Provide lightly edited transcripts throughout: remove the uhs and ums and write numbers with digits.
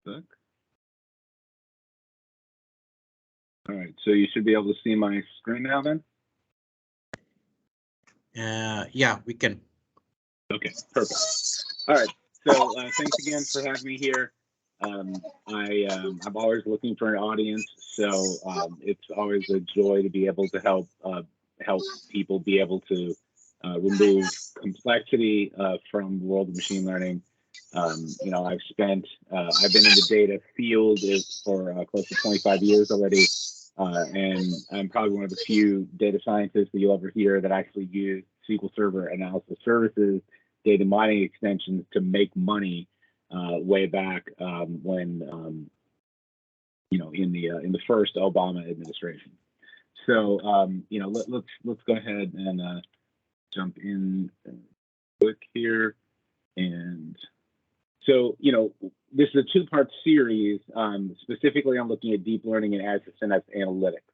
sec. All right, so you should be able to see my screen now then? Yeah, we can. Okay, perfect. All right, so thanks again for having me here. I'm always looking for an audience, so it's always a joy to be able to help people be able to remove complexity from the world of machine learning. You know, I've been in the data field for close to 25 years already, and I'm probably one of the few data scientists that you'll ever hear that actually use SQL Server analysis services, data mining extensions to make money way back when you know, in the first Obama administration. So you know, let's go ahead and jump in quick here. And so, you know, this is a two-part series. Specifically, I'm looking at deep learning and Azure Synapse Analytics.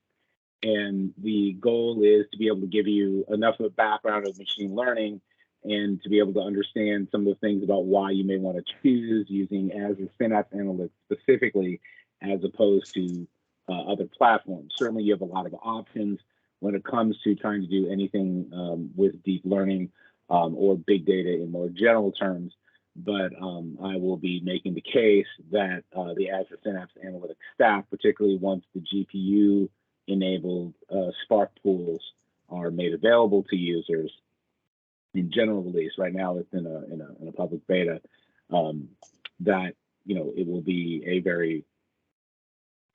And the goal is to be able to give you enough of a background of machine learning and to be able to understand some of the things about why you may want to choose using Azure Synapse Analytics specifically, as opposed to other platforms. Certainly, you have a lot of options when it comes to trying to do anything with deep learning or big data in more general terms. But I will be making the case that the Azure Synapse Analytics stack, particularly once the GPU-enabled Spark pools are made available to users in general release. Right now, it's in a public beta. That, you know, it will be a very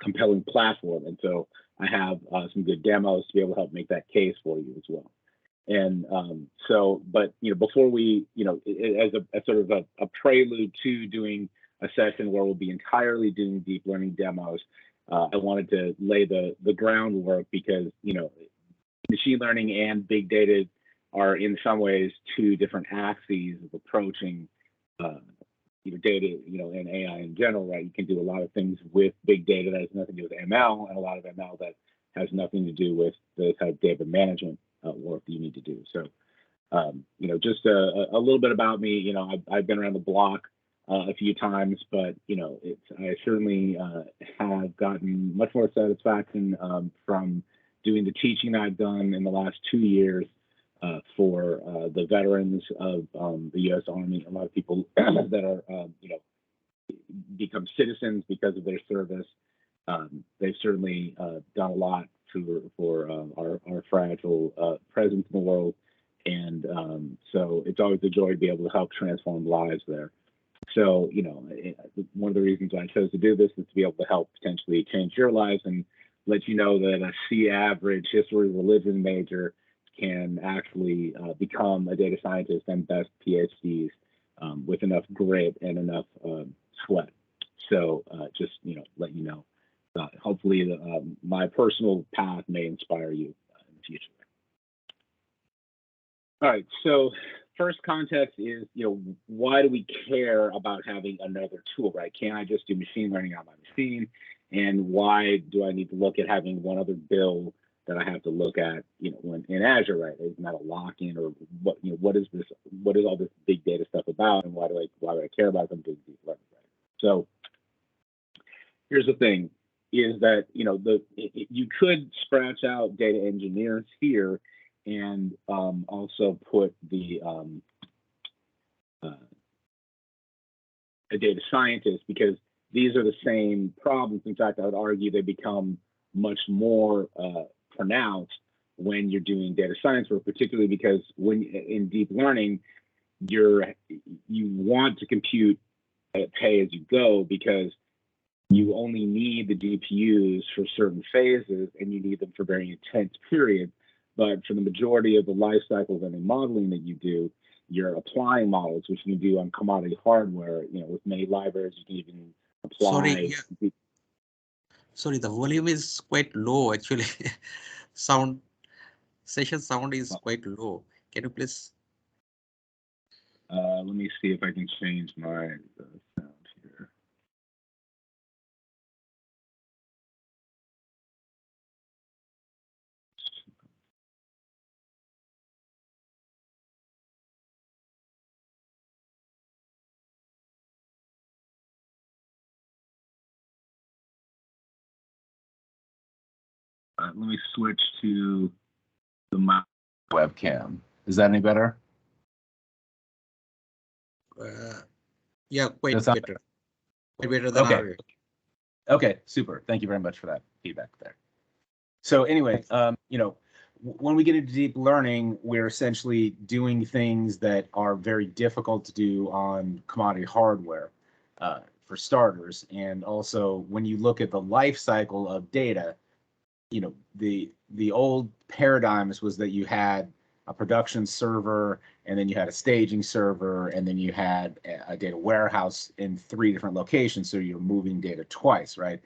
compelling platform, and so I have some good demos to be able to help make that case for you as well. And so, but, you know, before we, you know, as a sort of a prelude to doing a session where we'll be entirely doing deep learning demos, I wanted to lay the groundwork because, you know, machine learning and big data are in some ways two different axes of approaching you know, data, you know, and AI in general, right? You can do a lot of things with big data that has nothing to do with ML, and a lot of ML that has nothing to do with the type of data management work that you need to do. So, you know, just a little bit about me. You know, I've been around the block a few times, but, you know, I certainly have gotten much more satisfaction from doing the teaching I've done in the last 2 years for the veterans of the U.S. Army. A lot of people that are, you know, become citizens because of their service. They've certainly done a lot for our fragile presence in the world. And so it's always a joy to be able to help transform lives there. So, you know, one of the reasons I chose to do this is to be able to help potentially change your lives and let you know that a C average history religion major can actually become a data scientist and best PhDs with enough grit and enough sweat. So just, you know, let you know. Hopefully my personal path may inspire you in the future. All right, so first context is, you know, why do we care about having another tool, right? Can't I just do machine learning on my machine? And why do I need to look at having one other bill that I have to look at, you know, when in Azure, right? Isn't that a lock-in, or what? You know, what is this? What is all this big data stuff about, and why do I care about them doing deep learning? Right? So here's the thing: is that, you know, you could scratch out data engineers here and also put the a data scientist, because these are the same problems. In fact, I would argue they become much more pronounced when you're doing data science work, particularly because when in deep learning, you want to compute at pay as you go, because you only need the GPUs for certain phases and you need them for very intense periods. But for the majority of the life cycle of any modeling that you do, you're applying models, which you can do on commodity hardware. You know, with many libraries, you can even apply. Sorry, yeah. Sorry, the volume is quite low actually. Session sound is quite low. Can you please? Let me see if I can change my sound here. let me switch to the webcam. Is that any better? Yeah, quite better. Quite better than okay. Okay, super. Thank you very much for that feedback there. So anyway, you know, when we get into deep learning, we're essentially doing things that are very difficult to do on commodity hardware, for starters. And also, when you look at the life cycle of data, you know, the old paradigms was that you had a production server, and then you had a staging server, and then you had a data warehouse in 3 different locations. So you're moving data twice, right?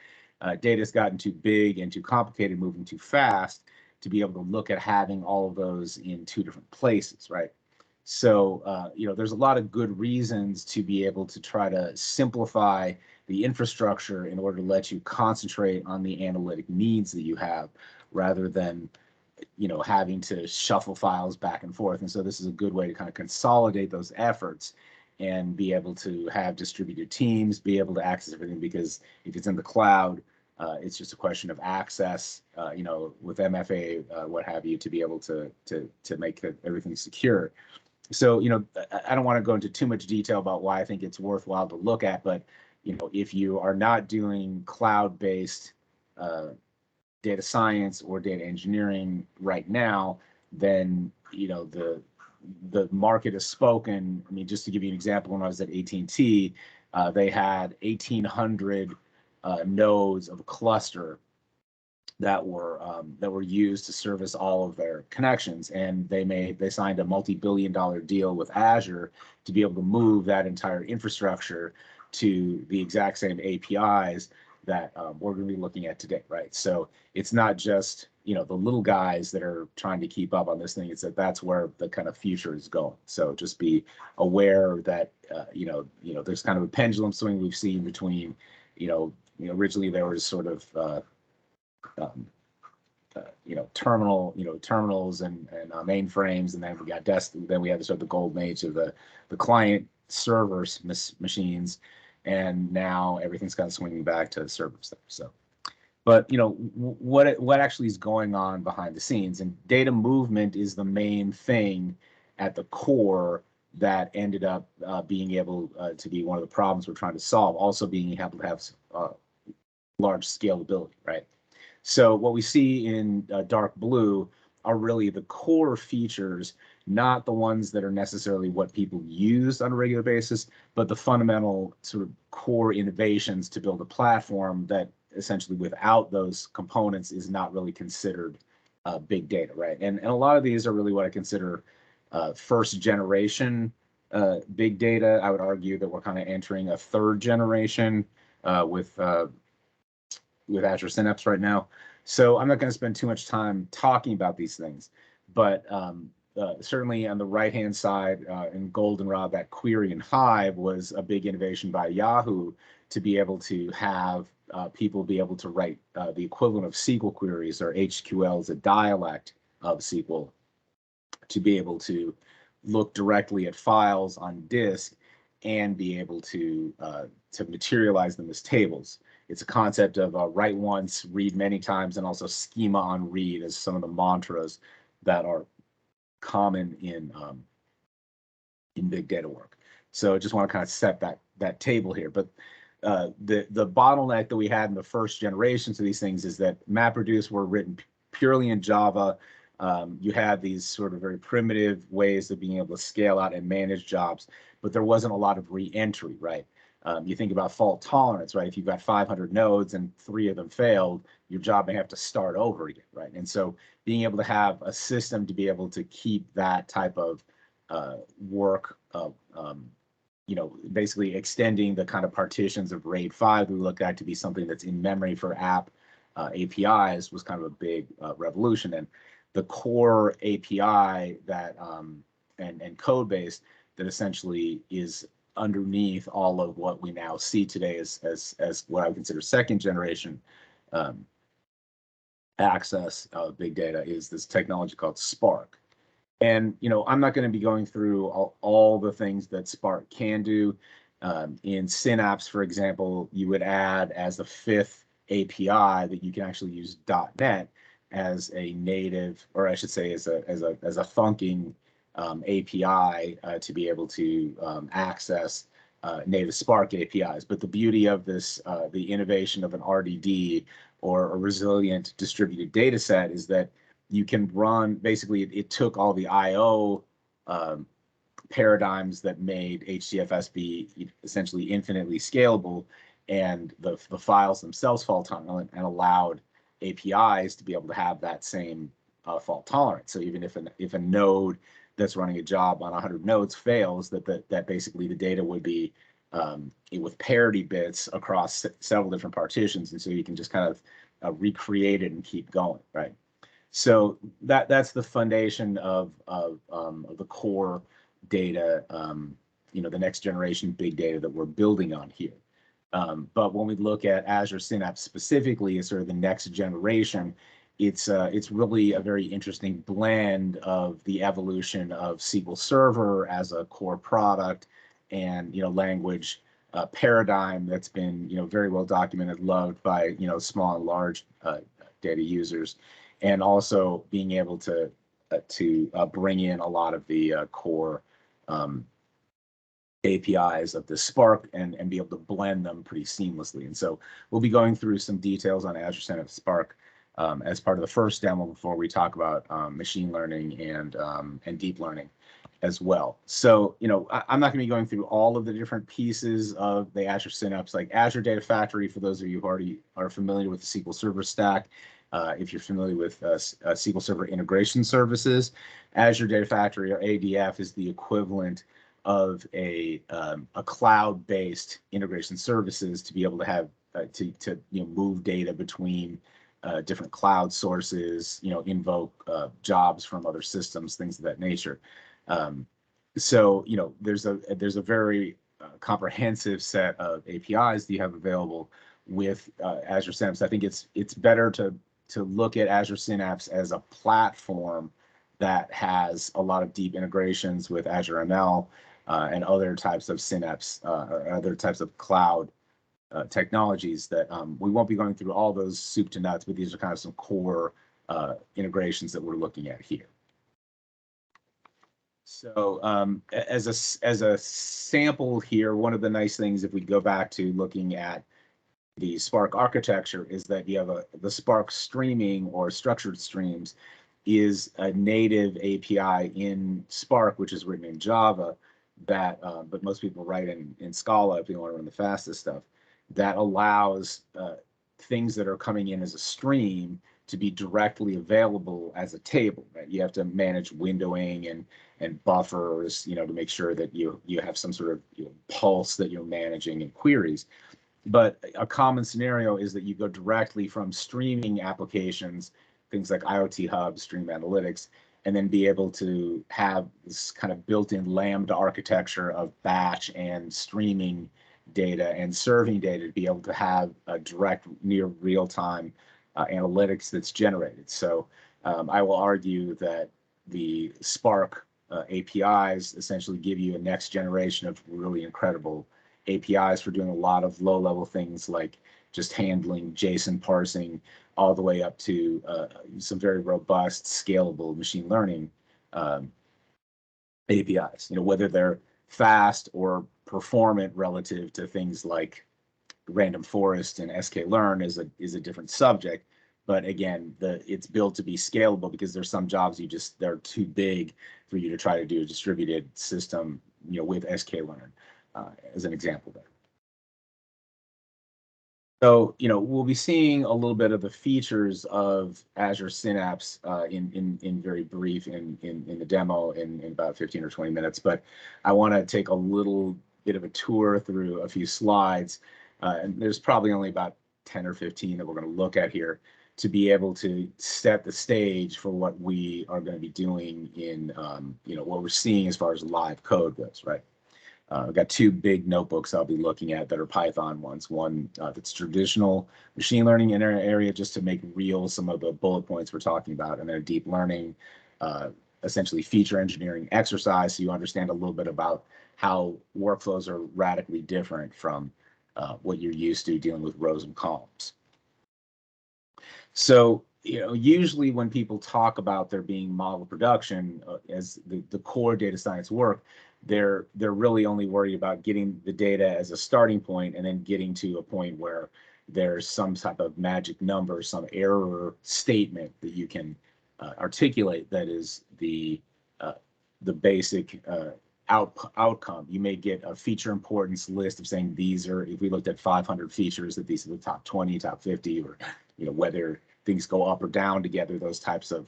Data's gotten too big and too complicated, moving too fast to be able to look at having all of those in 2 different places, right? So, you know, there's a lot of good reasons to be able to try to simplify the infrastructure in order to let you concentrate on the analytic needs that you have, rather than, you know, having to shuffle files back and forth. And so this is a good way to kind of consolidate those efforts and be able to have distributed teams, be able to access everything, because if it's in the cloud, it's just a question of access, you know, with MFA, what have you, to be able to make everything secure. So, you know, I don't want to go into too much detail about why I think it's worthwhile to look at, but, you know, if you are not doing cloud-based data science or data engineering right now, then, you know, the market has spoken. I mean, just to give you an example, when I was at AT&T, they had 1,800 nodes of a cluster that were used to service all of their connections, and they signed a multi-billion-dollar deal with Azure to be able to move that entire infrastructure to the exact same APIs that we're going to be looking at today, right? So it's not just, you know, the little guys that are trying to keep up on this thing. It's that's where the kind of future is going. So just be aware that you know there's kind of a pendulum swing we've seen between, you know, originally there was sort of terminals and mainframes, and then we got then we had sort of the golden age of the client servers machines, and now everything's kind of swinging back to servers there. So, but you know what actually is going on behind the scenes, and data movement is the main thing at the core that ended up being able to be one of the problems we're trying to solve. Also, being able to have large scalability, right? So what we see in dark blue are really the core features, not the ones that are necessarily what people use on a regular basis, but the fundamental sort of core innovations to build a platform that essentially without those components is not really considered big data, right? And a lot of these are really what I consider first generation big data. I would argue that we're kind of entering a 3rd generation with Azure Synapse right now. So I'm not going to spend too much time talking about these things, but certainly on the right-hand side in goldenrod, that query in Hive was a big innovation by Yahoo to be able to have people be able to write the equivalent of SQL queries, or HQL is a dialect of SQL, to be able to look directly at files on disk and be able to materialize them as tables. It's a concept of write once, read many times, and also schema on read as some of the mantras that are common in big data work. So I just want to kind of set that table here. But the bottleneck that we had in the first generations of these things is that MapReduce were written purely in Java. You had these sort of very primitive ways of being able to scale out and manage jobs, but there wasn't a lot of re-entry, right? You think about fault tolerance, right? If you've got 500 nodes and 3 of them failed, your job may have to start over again, right? And so being able to have a system to be able to keep that type of work of, you know, basically extending the kind of partitions of RAID 5 we look at to be something that's in memory for app APIs was kind of a big revolution. And the core API that and code base that essentially is underneath all of what we now see today as what I would consider 2nd generation access of big data is this technology called Spark. And you know, I'm not going to be going through all the things that Spark can do. In Synapse, for example, you would add as the 5th API that you can actually use .NET as a native, or I should say as a funking API to be able to access native Spark APIs. But the beauty of this, the innovation of an RDD or a resilient distributed data set, is that you can run, basically it took all the IO paradigms that made HDFS be essentially infinitely scalable, and the files themselves fault tolerant, and allowed APIs to be able to have that same fault tolerance. So even if a node that's running a job on 100 nodes fails, that basically the data would be with parity bits across several different partitions, and so you can just kind of recreate it and keep going, right? So that's the foundation of the core data, the next generation big data that we're building on here. But when we look at Azure Synapse specifically as sort of the next generation, it's really a very interesting blend of the evolution of SQL Server as a core product and language paradigm that's been very well documented, loved by small and large data users, and also being able to bring in a lot of the core APIs of the Spark and be able to blend them pretty seamlessly. And so we'll be going through some details on Azure Synapse Spark as part of the first demo before we talk about machine learning and deep learning as well. So, I'm not going to be going through all of the different pieces of the Azure Synapse, like Azure Data Factory, for those of you who already are familiar with the SQL Server stack. If you're familiar with SQL Server integration services, Azure Data Factory, or ADF, is the equivalent of a cloud-based integration services to be able to have to move data between different cloud sources, invoke jobs from other systems, things of that nature. So there's a very comprehensive set of APIs that you have available with Azure Synapse. I think it's better to look at Azure Synapse as a platform that has a lot of deep integrations with Azure ML and other types of Synapse or other types of cloud technologies that we won't be going through all those soup to nuts, but these are kind of some core integrations that we're looking at here. So as a sample here, one of the nice things, if we go back to looking at the Spark architecture, is that you have the Spark streaming or structured streams is a native API in Spark, which is written in Java, that but most people write in Scala if you want to run the fastest stuff, that allows things that are coming in as a stream to be directly available as a table, right? You have to manage windowing and buffers, to make sure that you have some sort of pulse that you're managing in queries. But a common scenario is that you go directly from streaming applications, things like IoT Hub, Stream Analytics, and then be able to have this kind of built-in Lambda architecture of batch and streaming data and serving data to be able to have a direct, near real-time analytics that's generated. So I will argue that the Spark APIs essentially give you a next generation of really incredible APIs for doing a lot of low-level things like just handling JSON parsing, all the way up to some very robust, scalable machine learning APIs. Whether they're fast or performant relative to things like random forest and sklearn is a different subject. But again, it's built to be scalable because there's some jobs they're too big for you to try to do a distributed system, with sklearn as an example there. So, we'll be seeing a little bit of the features of Azure Synapse in very brief in the demo in about 15 or 20 minutes. But I want to take a little bit of a tour through a few slides. And there's probably only about 10 or 15 that we're going to look at here to be able to set the stage for what we are going to be doing in, what we're seeing as far as live code goes, right? I've got two big notebooks I'll be looking at that are Python ones. One that's traditional machine learning in our area, just to make real some of the bullet points we're talking about, and then a deep learning, essentially feature engineering exercise, so you understand a little bit about how workflows are radically different from what you're used to dealing with rows and columns. So usually when people talk about there being model production as the core data science work, they're really only worried about getting the data as a starting point and then getting to a point where there's some type of magic number, some error statement that you can articulate that is the basic outcome. You may get a feature importance list of saying these are, if we looked at 500 features, that these are the top 20, top 50, or whether things go up or down together, those types of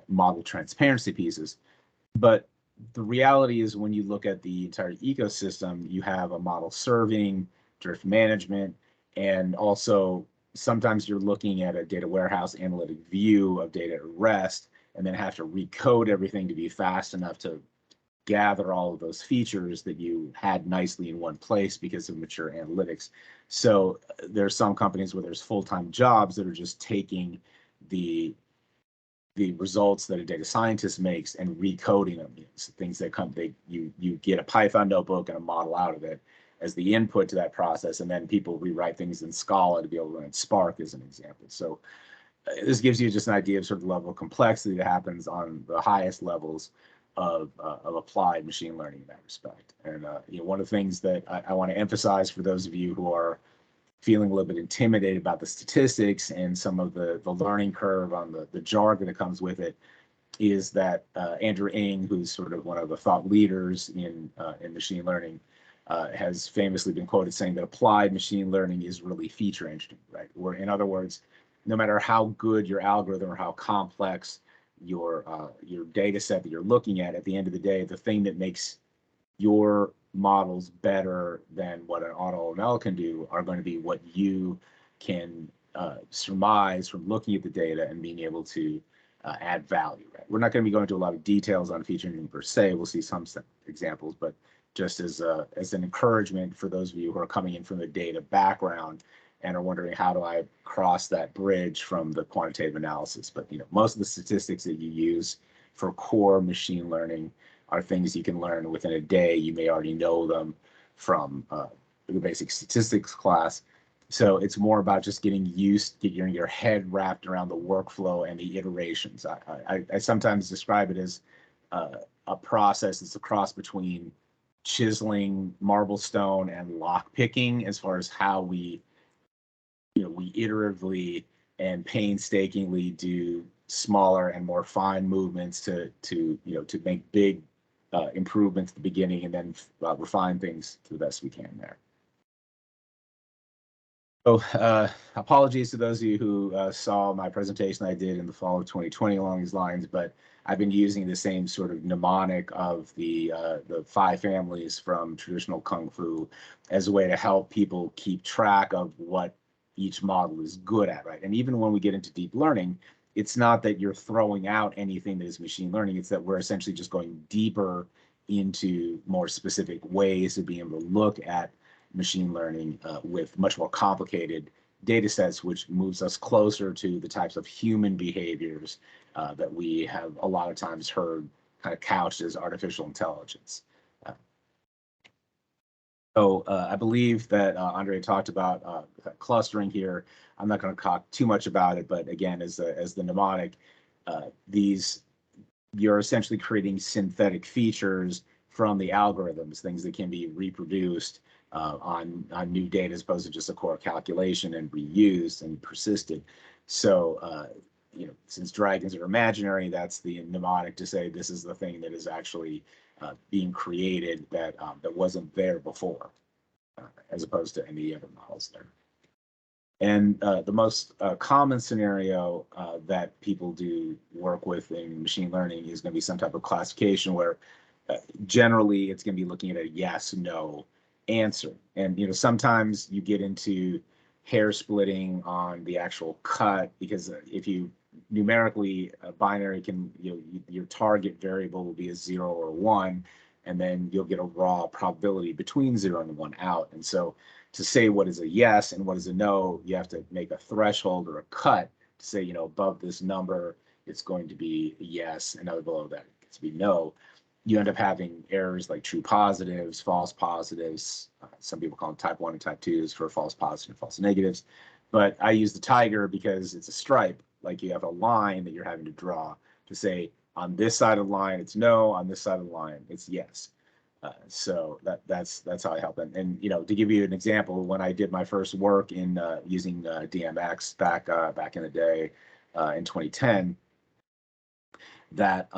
model transparency pieces. But the reality is when you look at the entire ecosystem, you have a model serving, drift management, and also sometimes you're looking at a data warehouse analytic view of data at rest, and then have to recode everything to be fast enough to gather all of those features that you had nicely in one place because of mature analytics. So there's some companies where there's full-time jobs that are just taking the results that a data scientist makes and recoding them. So things that come, you get a Python notebook and a model out of it as the input to that process, and then people rewrite things in Scala to be able to run Spark as an example. So this gives you just an idea of sort of the level of complexity that happens on the highest levels of applied machine learning in that respect. And one of the things that I want to emphasize for those of you who are feeling a little bit intimidated about the statistics and some of the learning curve on the jargon that comes with it is that Andrew Ng, who's sort of one of the thought leaders in machine learning, has famously been quoted saying that applied machine learning is really feature engineering, right? Or in other words, no matter how good your algorithm or how complex your data set that you're looking at the end of the day, the thing that makes your models better than what an AutoML can do are going to be what you can surmise from looking at the data and being able to add value. Right? We're not going to be going into a lot of details on feature engineering per se. We'll see some examples, but just as an encouragement for those of you who are coming in from the data background and are wondering how do I cross that bridge from the quantitative analysis. But most of the statistics that you use for core machine learning are things you can learn within a day. You may already know them from the basic statistics class. So it's more about just getting your head wrapped around the workflow and the iterations. I sometimes describe it as a process that's a cross between chiseling marble stone and lock picking, as far as how we iteratively and painstakingly do smaller and more fine movements to make big improvements at the beginning and then refine things to the best we can there. So apologies to those of you who saw my presentation I did in the fall of 2020 along these lines, but I've been using the same sort of mnemonic of the 5 families from traditional Kung Fu as a way to help people keep track of what each model is good at, right? And even when we get into deep learning, it's not that you're throwing out anything that is machine learning, it's that we're essentially just going deeper into more specific ways of being able to look at machine learning with much more complicated data sets, which moves us closer to the types of human behaviors that we have a lot of times heard kind of couched as artificial intelligence. So I believe that Andre talked about clustering here. I'm not going to talk too much about it, but again, as the mnemonic, you're essentially creating synthetic features from the algorithms, things that can be reproduced on new data as opposed to just a core calculation and reused and persisted. So since dragons are imaginary, that's the mnemonic to say this is the thing that is actually being created that wasn't there before, as opposed to any other models there. And the most common scenario that people do work with in machine learning is going to be some type of classification where generally it's going to be looking at a yes, no answer. And sometimes you get into hair splitting on the actual cut, because if you numerically binary can, your target variable will be a 0 or 1, and then you'll get a raw probability between 0 and 1 out. And so to say what is a yes and what is a no, you have to make a threshold or a cut to say, above this number, it's going to be a yes, and below that, it gets to be no. You end up having errors like true positives, false positives. Some people call them type 1 and type 2s for false positives and false negatives. But I use the tiger because it's a stripe like you have a line that you're having to draw to say on this side of the line it's no, on this side of the line it's yes. So that's how I help. And you know, to give you an example, when I did my first work in using DMX back in the day in 2010, that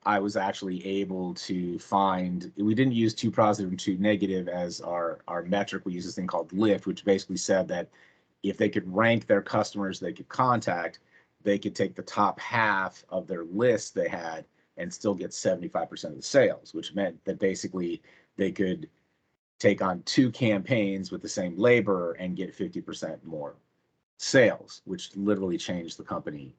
I was actually able to find, we didn't use 2 positive and 2 negative as our metric. We used this thing called lift, which basically said that if they could rank their customers they could contact, they could take the top half of their list they had and still get 75% of the sales, which meant that basically they could take on 2 campaigns with the same labor and get 50% more sales, which literally changed the company.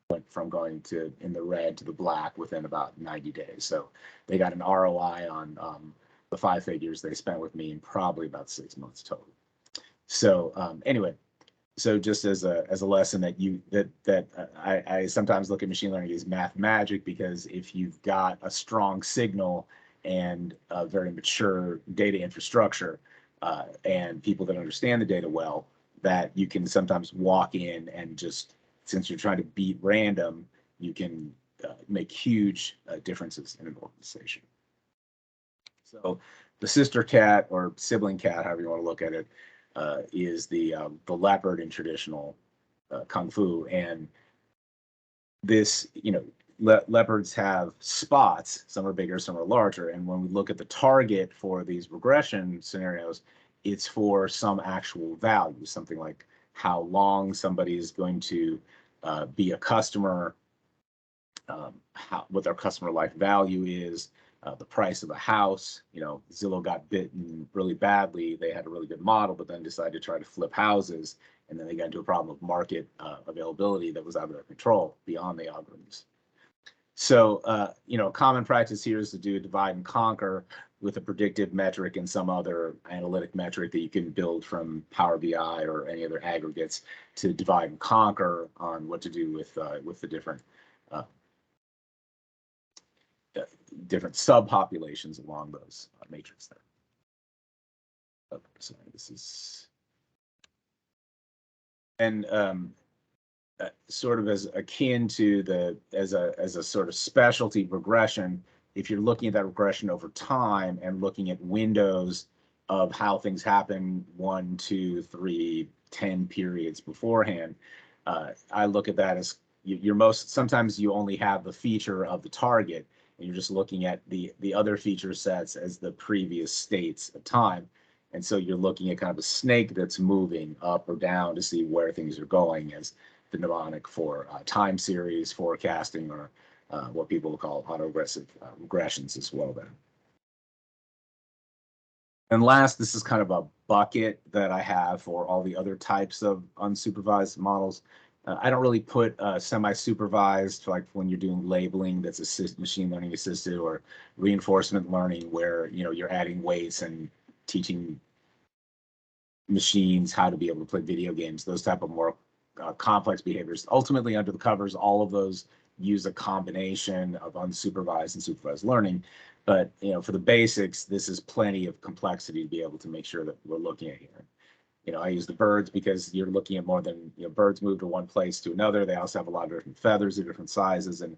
Went from going to in the red to the black within about 90 days. So they got an ROI on the 5 figures they spent with me in probably about 6 months total. So anyway, so just as a lesson that I sometimes look at machine learning as math magic, because if you've got a strong signal and a very mature data infrastructure and people that understand the data well, that you can sometimes walk in and just, since you're trying to beat random, you can make huge differences in an organization. So the sister cat or sibling cat, however you want to look at it, is the leopard in traditional kung fu. And this, you know, leopards have spots. Some are bigger, some are larger. And when we look at the target for these regression scenarios, it's for some actual value, something like how long somebody is going to be a customer, what their customer life value is, the price of a house. You know, Zillow got bitten really badly. They had a really good model, but then decided to try to flip houses. And then they got into a problem of market availability that was out of their control beyond the algorithms. So, you know, common practice here is to do a divide and conquer with a predictive metric and some other analytic metric that you can build from Power BI or any other aggregates to divide and conquer on what to do with the different subpopulations along those matrix there. Oh, sorry, this is, and sort of as akin to as a sort of specialty regression, if you're looking at that regression over time and looking at windows of how things happen 1, 2, 3, 10 periods beforehand, I look at that as sometimes you only have the feature of the target and you're just looking at the other feature sets as the previous states of time. And so you're looking at kind of a snake that's moving up or down to see where things are going, as the mnemonic for time series forecasting, or what people will call autoregressive regressions as well then. And last, this is kind of a bucket that I have for all the other types of unsupervised models. I don't really put semi-supervised, like when you're doing labeling that's machine learning assisted, or reinforcement learning where, you know, you're adding weights and teaching machines how to be able to play video games, those type of more complex behaviors. Ultimately, under the covers, all of those use a combination of unsupervised and supervised learning. But, you know, for the basics, this is plenty of complexity to be able to make sure that we're looking at here. You know, I use the birds because you're looking at more than, you know, birds move to one place to another. They also have a lot of different feathers of different sizes, and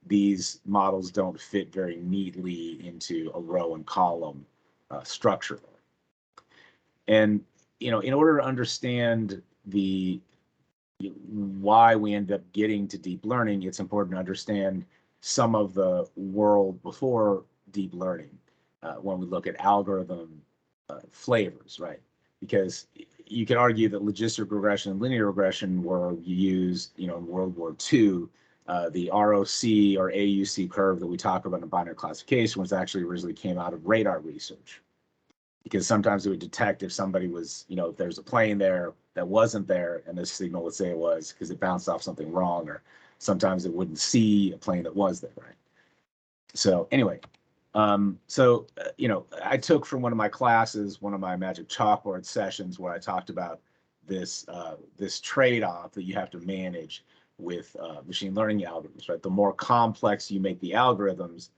these models don't fit very neatly into a row and column structure. And, you know, in order to understand why we end up getting to deep learning, it's important to understand some of the world before deep learning when we look at algorithm flavors, right? Because you can argue that logistic regression and linear regression were used, you know, in World War II. The ROC or AUC curve that we talk about in binary classification was actually originally came out of radar research, because sometimes it would detect if somebody was, you know, if there's a plane there that wasn't there, and the signal would say it was because it bounced off something wrong, or sometimes it wouldn't see a plane that was there, right? So anyway, you know, I took from one of my classes, one of my magic chalkboard sessions, where I talked about this this trade-off that you have to manage with machine learning algorithms, right? The more complex you make the algorithms,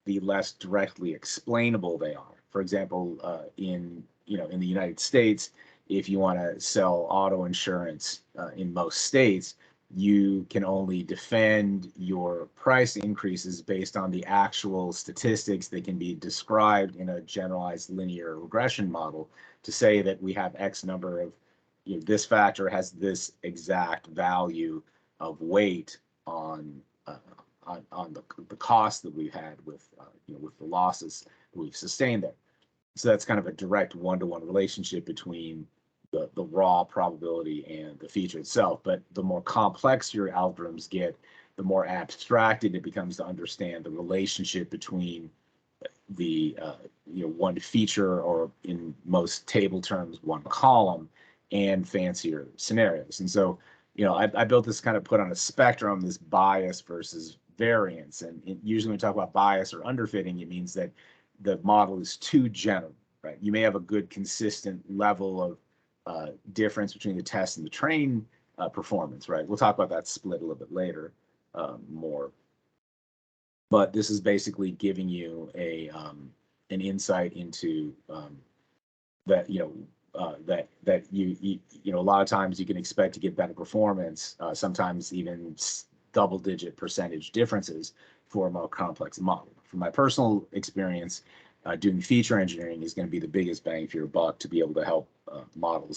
the less directly explainable they are. For example, in the United States, if you want to sell auto insurance in most states, you can only defend your price increases based on the actual statistics that can be described in a generalized linear regression model to say that we have X number of, this factor has this exact value of weight on the cost that we've had with with the losses that we've sustained there. So that's kind of a direct one-to-one relationship between the raw probability and the feature itself. But the more complex your algorithms get, the more abstracted it becomes to understand the relationship between the one feature, or in most table terms, one column, and fancier scenarios. And so, I built this kind of put on a spectrum, this bias versus variance. And usually when we talk about bias or underfitting, it means that the model is too general, right? You may have a good consistent level of difference between the test and the train performance, right? We'll talk about that split a little bit later more. But this is basically giving you an insight into that that you a lot of times you can expect to get better performance, sometimes even double-digit percentage differences for a more complex model. From my personal experience, doing feature engineering is going to be the biggest bang for your buck to be able to help model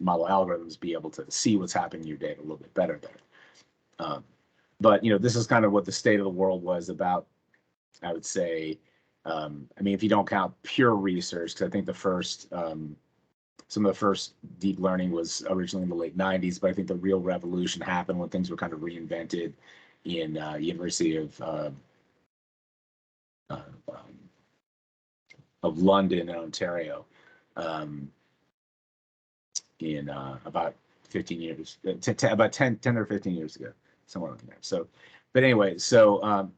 algorithms be able to see what's happening in your data a little bit better there. But this is kind of what the state of the world was about, I would say. I mean, if you don't count pure research, because I think some of the first deep learning was originally in the late 90s, but I think the real revolution happened when things were kind of reinvented in University of London and Ontario in about 15 years, about 10 or 15 years ago, somewhere like that. So, but anyway, so,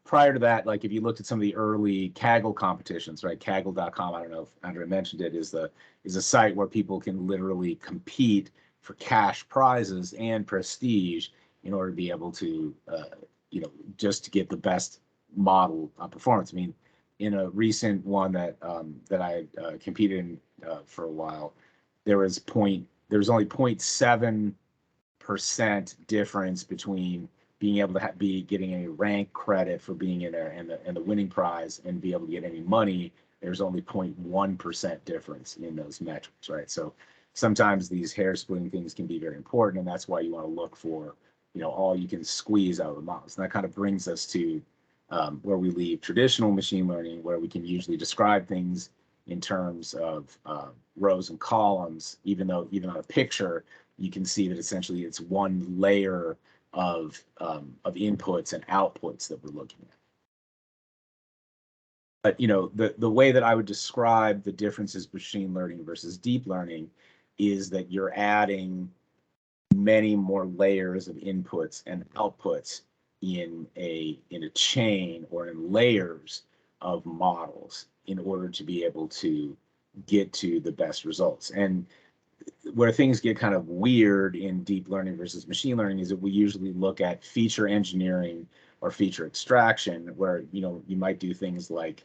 prior to that, like if you looked at some of the early Kaggle competitions, right? Kaggle.com, I don't know if Andrea mentioned it, is a site where people can literally compete for cash prizes and prestige in order to be able to, just to get the best model performance. I mean, in a recent one that I competed in for a while, there was only 0.7% difference between being able to be getting any rank credit for being in there and the winning prize and be able to get any money. There's only 0.1% difference in those metrics, right? So sometimes these hair splitting things can be very important, and that's why you want to look for all you can squeeze out of the models. And that kind of brings us to where we leave traditional machine learning, where we can usually describe things in terms of rows and columns, even on a picture, you can see that essentially it's one layer of inputs and outputs that we're looking at. But the way that I would describe the differences between machine learning versus deep learning is that you're adding many more layers of inputs and outputs in a chain or in layers of models in order to be able to get to the best results. And where things get kind of weird in deep learning versus machine learning is that we usually look at feature engineering or feature extraction, where you might do things like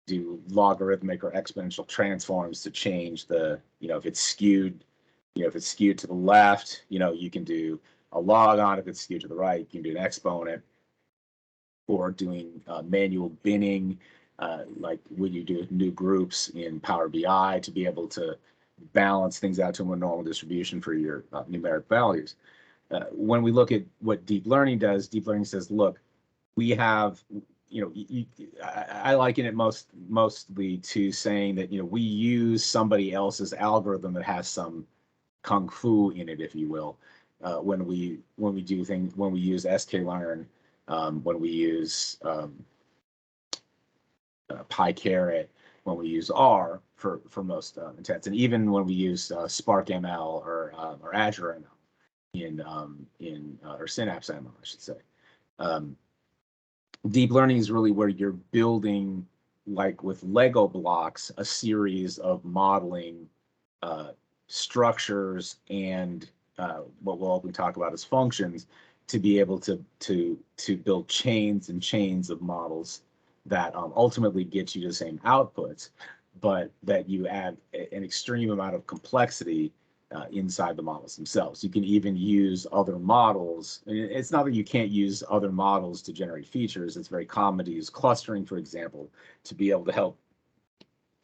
do logarithmic or exponential transforms to change the if it's skewed to the left, you can do a log on. If it's skewed to the right, you can do an exponent. Or doing manual binning, like when you do new groups in Power BI to be able to balance things out to a more normal distribution for your numeric values. When we look at what deep learning does, deep learning says, look, we have, I liken it mostly to saying that, we use somebody else's algorithm that has some kung fu in it, if you will, when we do things, when we use sklearn, when we use PyCaret, when we use R for most intents, and even when we use Spark ML or Azure ML or Synapse ML, I should say. Deep learning is really where you're building, like with Lego blocks, a series of modeling structures and what we'll often talk about as functions to be able to build chains and chains of models that ultimately get you to the same outputs, but that you add an extreme amount of complexity inside the models themselves. You can even use other models. And it's not that you can't use other models to generate features. It's very common to use clustering, for example, to be able to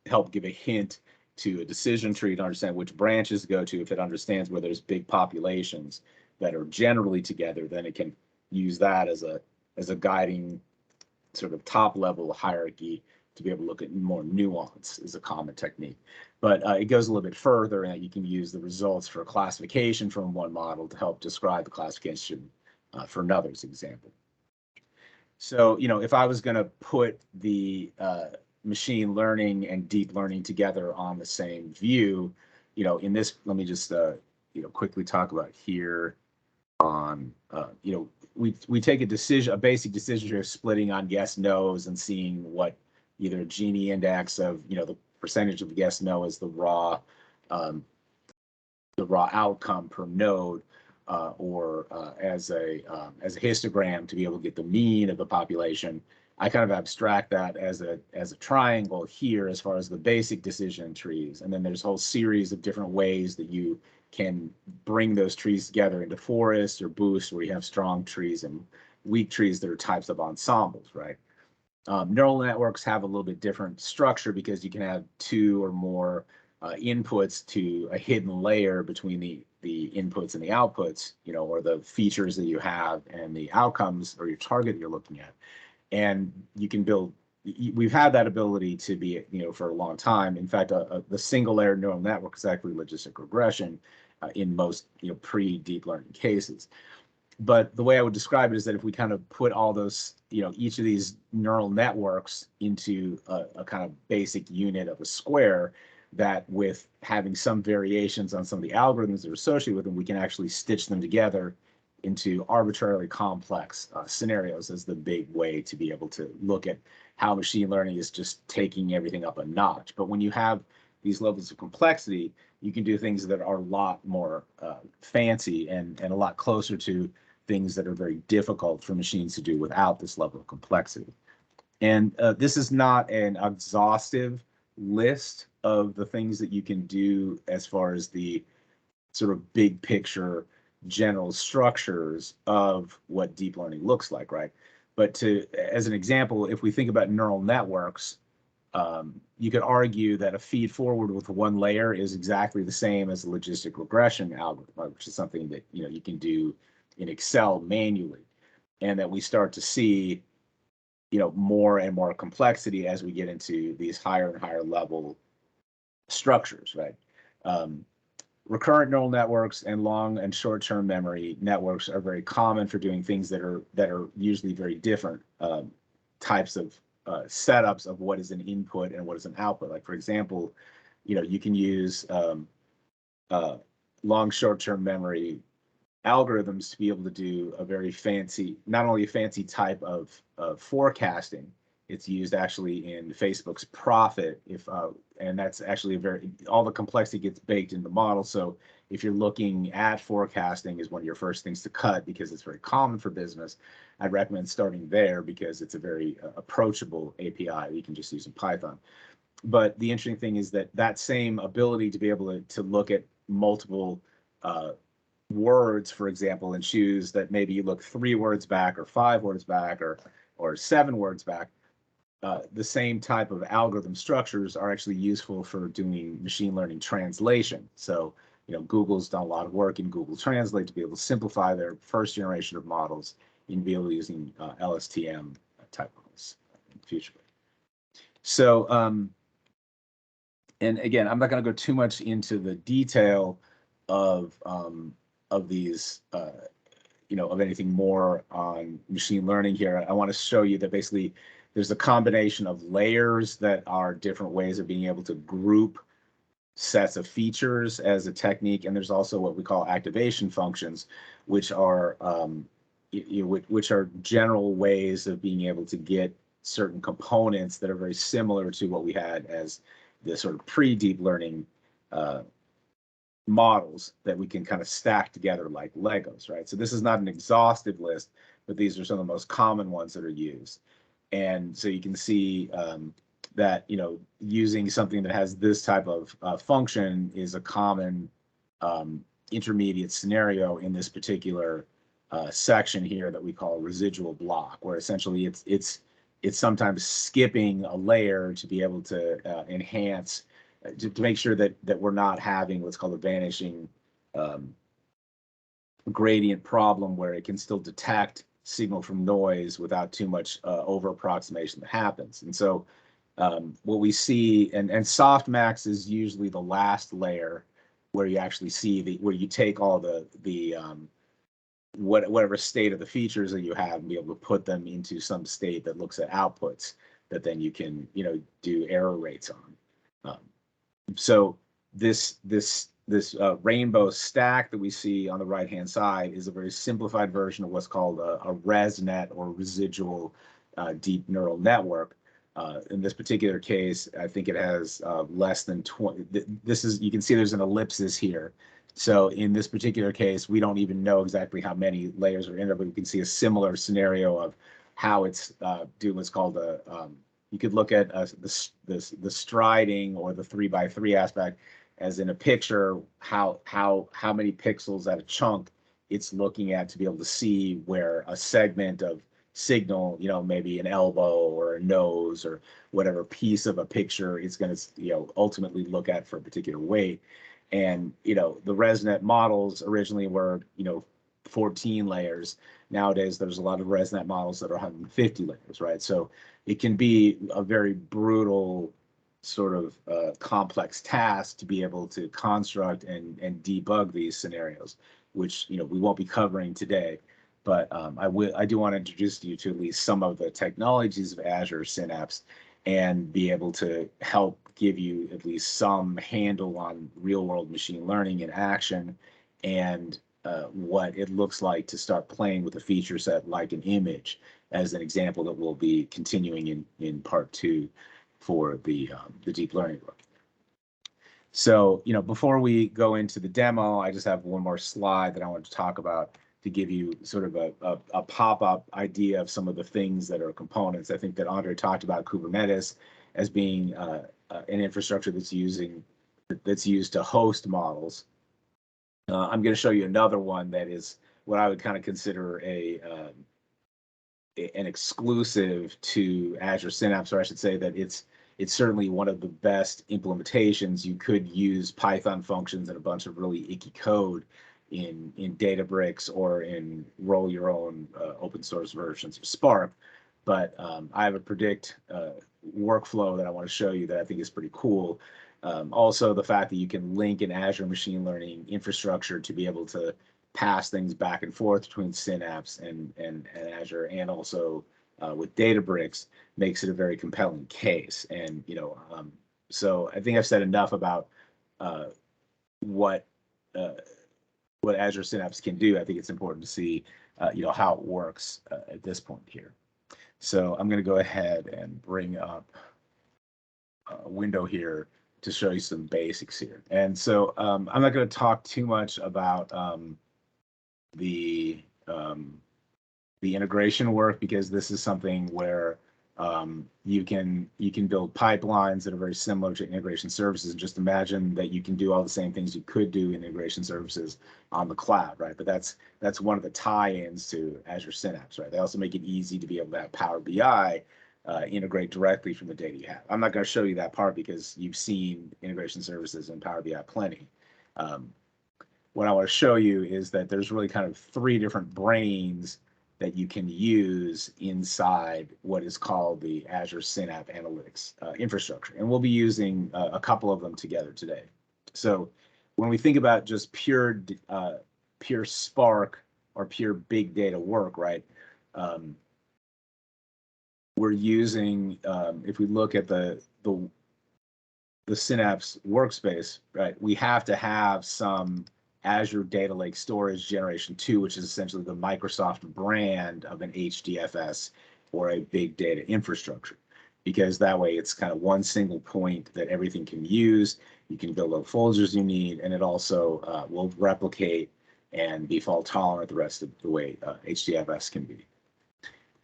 help give a hint to a decision tree to understand which branches to go to. If it understands where there's big populations that are generally together, then it can use that as a guiding sort of top level hierarchy to be able to look at more nuance is a common technique. But it goes a little bit further, and you can use the results for classification from one model to help describe the classification for another's example. So, if I was going to put the machine learning and deep learning together on the same view, in this, let me just, quickly talk about here on, we take a basic decision tree of splitting on yes, no's and seeing what either a Gini index of, the percentage of yes, no is the raw outcome per node, or as a histogram to be able to get the mean of the population. I kind of abstract that as a triangle here as far as the basic decision trees, and then there's a whole series of different ways that you can bring those trees together into forests or boosts where you have strong trees and weak trees that are types of ensembles, right? Neural networks have a little bit different structure because you can have two or more inputs to a hidden layer between the inputs and the outputs, or the features that you have and the outcomes or your target you're looking at. And you can build, we've had that ability to be, for a long time. In fact, the single layer neural network is actually logistic regression in most, pre-deep learning cases. But the way I would describe it is that if we kind of put all those, each of these neural networks into a kind of basic unit of a square, that with having some variations on some of the algorithms that are associated with them, we can actually stitch them together into arbitrarily complex scenarios as the big way to be able to look at how machine learning is just taking everything up a notch. But when you have these levels of complexity, you can do things that are a lot more fancy and a lot closer to things that are very difficult for machines to do without this level of complexity. And this is not an exhaustive list of the things that you can do as far as the sort of big picture general structures of what deep learning looks like, right? But as an example, if we think about neural networks, you could argue that a feed forward with one layer is exactly the same as a logistic regression algorithm, which is something that you can do in Excel manually, and that we start to see more and more complexity as we get into these higher and higher level structures, right? Recurrent neural networks and long and short-term memory networks are very common for doing things that are usually very different types of setups of what is an input and what is an output. Like, for example, you can use long short-term memory algorithms to be able to do a very fancy, not only a fancy type of forecasting. It's used actually in Facebook's profit, and that's actually all the complexity gets baked in the model. So if you're looking at forecasting as one of your first things to cut, because it's very common for business, I'd recommend starting there because it's a very approachable API. You can just use in Python. But the interesting thing is that same ability to be able to look at multiple words, for example, and choose that maybe you look 3 words back or 5 words back or 7 words back, the same type of algorithm structures are actually useful for doing machine learning translation. So, Google's done a lot of work in Google Translate to be able to simplify their first generation of models and be able to using LSTM type models in the future. So, and again, I'm not going to go too much into the detail of these, of anything more on machine learning here. I want to show you that basically there's a combination of layers that are different ways of being able to group sets of features as a technique, and there's also what we call activation functions, which are which are general ways of being able to get certain components that are very similar to what we had as the sort of pre-deep learning models that we can kind of stack together like Legos, right? So this is not an exhaustive list, but these are some of the most common ones that are used. And so you can see that, using something that has this type of function is a common intermediate scenario in this particular section here that we call residual block, where essentially it's sometimes skipping a layer to be able to enhance, to make sure that we're not having what's called a vanishing gradient problem, where it can still detect signal from noise without too much over approximation that happens. And so what we see, and softmax is usually the last layer where you actually see where you take all the whatever state of the features that you have and be able to put them into some state that looks at outputs that then you can, do error rates on. So this rainbow stack that we see on the right hand side is a very simplified version of what's called a ResNet, or residual deep neural network. In this particular case, I think it has less than 20. You can see there's an ellipsis here. So in this particular case, we don't even know exactly how many layers are in there, but we can see a similar scenario of how it's doing what's called you could look at the striding, or the 3x3 aspect, as in a picture, how many pixels at a chunk it's looking at to be able to see where a segment of signal, maybe an elbow or a nose or whatever piece of a picture it's going to, ultimately look at for a particular weight. And, the ResNet models originally were, 14 layers. Nowadays, there's a lot of ResNet models that are 150 layers, right? So it can be a very brutal sort of complex task to be able to construct and debug these scenarios, which, we won't be covering today. But I do want to introduce you to at least some of the technologies of Azure Synapse and be able to help give you at least some handle on real-world machine learning in action, and what it looks like to start playing with a feature set like an image, as an example that we'll be continuing in part 2 for the deep learning work. So, before we go into the demo, I just have one more slide that I want to talk about to give you sort of a pop-up idea of some of the things that are components. I think that Andre talked about Kubernetes as being an infrastructure that's used to host models. I'm going to show you another one that is what I would kind of consider an exclusive to Azure Synapse, or I should say that it's certainly one of the best implementations. You could use Python functions and a bunch of really icky code in Databricks, or in roll your own open source versions of Spark. But I have a predict workflow that I want to show you that I think is pretty cool. Also, the fact that you can link an Azure machine learning infrastructure to be able to pass things back and forth between Synapse and Azure, and also with Databricks, makes it a very compelling case. And so I think I've said enough about what Azure Synapse can do. I think it's important to see how it works at this point here. So I'm going to go ahead and bring up a window here to show you some basics here. And so I'm not going to talk too much about the integration work, because this is something where you can build pipelines that are very similar to integration services. And just imagine that you can do all the same things you could do in integration services on the cloud, right? But that's one of the tie-ins to Azure Synapse, right? They also make it easy to be able to have Power BI integrate directly from the data you have. I'm not going to show you that part because you've seen integration services in Power BI plenty. What I want to show you is that there's really kind of 3 different brains that you can use inside what is called the Azure Synapse Analytics infrastructure. And we'll be using a couple of them together today. So when we think about just pure Spark or pure big data work, right? We're using, if we look at the Synapse workspace, right? We have to have some Azure Data Lake Storage Generation 2, which is essentially the Microsoft brand of an HDFS or a big data infrastructure, because that way it's kind of one single point that everything can use. You can build up folders you need, and it also will replicate and be fault tolerant the rest of the way HDFS can be.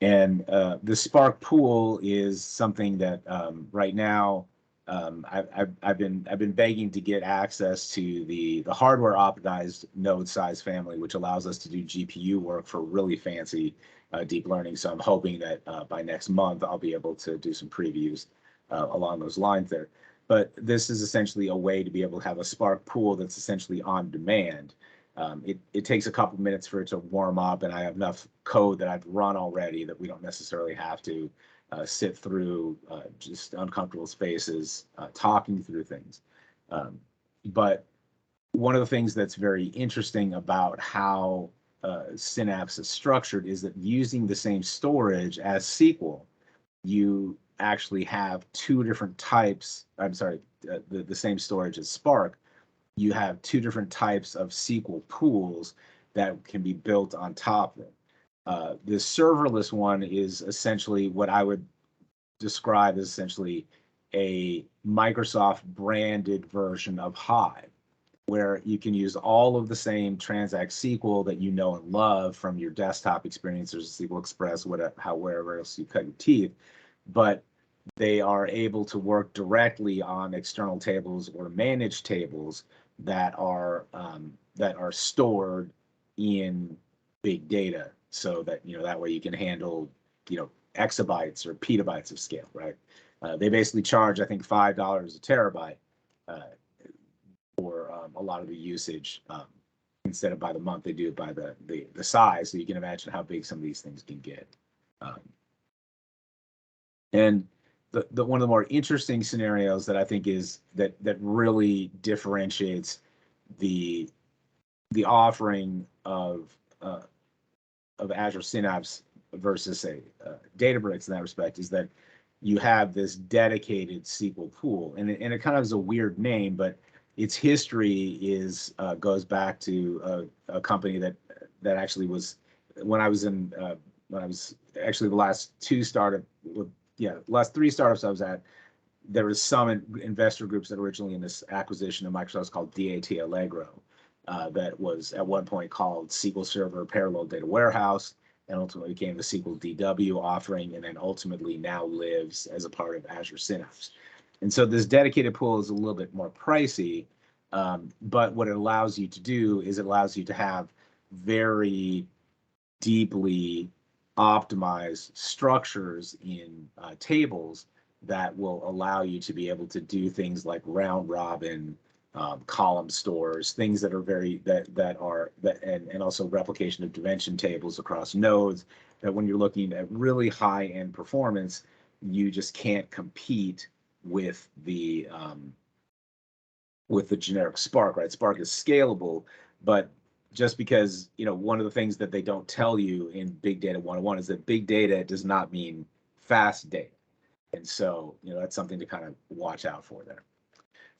And the Spark Pool is something that right now I've been begging to get access to the hardware optimized node size family, which allows us to do GPU work for really fancy deep learning. So I'm hoping that by next month I'll be able to do some previews along those lines there. But this is essentially a way to be able to have a Spark pool that's essentially on demand. It takes a couple minutes for it to warm up, and I have enough code that I've run already that we don't necessarily have to sit through just uncomfortable spaces, talking through things. But one of the things that's very interesting about how Synapse is structured is that using the same storage as SQL, you actually have two different types. I'm sorry, the same storage as Spark. You have two different types of Sql pools that can be built on top of it. The serverless one is essentially what I would describe as essentially a Microsoft branded version of Hive, where you can use all of the same Transact SQL that you know and love from your desktop experience. There's SQL Express, wherever else you cut your teeth, but they are able to work directly on external tables or managed tables that are stored in big data, so that that way you can handle exabytes or petabytes of scale, right? They basically charge, I think, $5 a terabyte for a lot of the usage. Instead of by the month, they do it by the size. So you can imagine how big some of these things can get. And one of the more interesting scenarios that I think is that really differentiates the offering of Azure Synapse versus, say, Databricks in that respect is that you have this dedicated Sql pool, and it kind of is a weird name, but its history goes back to a company that actually was when I was actually the last three startups I was at. There was some investor groups that originally in this acquisition of Microsoft was called DAT Allegro, that was at one point called SQL Server Parallel Data Warehouse, and ultimately became the SQL DW offering, and then ultimately now lives as a part of Azure Synapse. And so this dedicated pool is a little bit more pricey, but what it allows you to do is it allows you to have very deeply optimized structures in tables that will allow you to be able to do things like round robin column stores, things that are and also replication of dimension tables across nodes, that when you're looking at really high end performance, you just can't compete with the generic Spark, right? Spark is scalable, but just because, one of the things that they don't tell you in Big Data 101 is that big data does not mean fast data. And so, that's something to kind of watch out for there.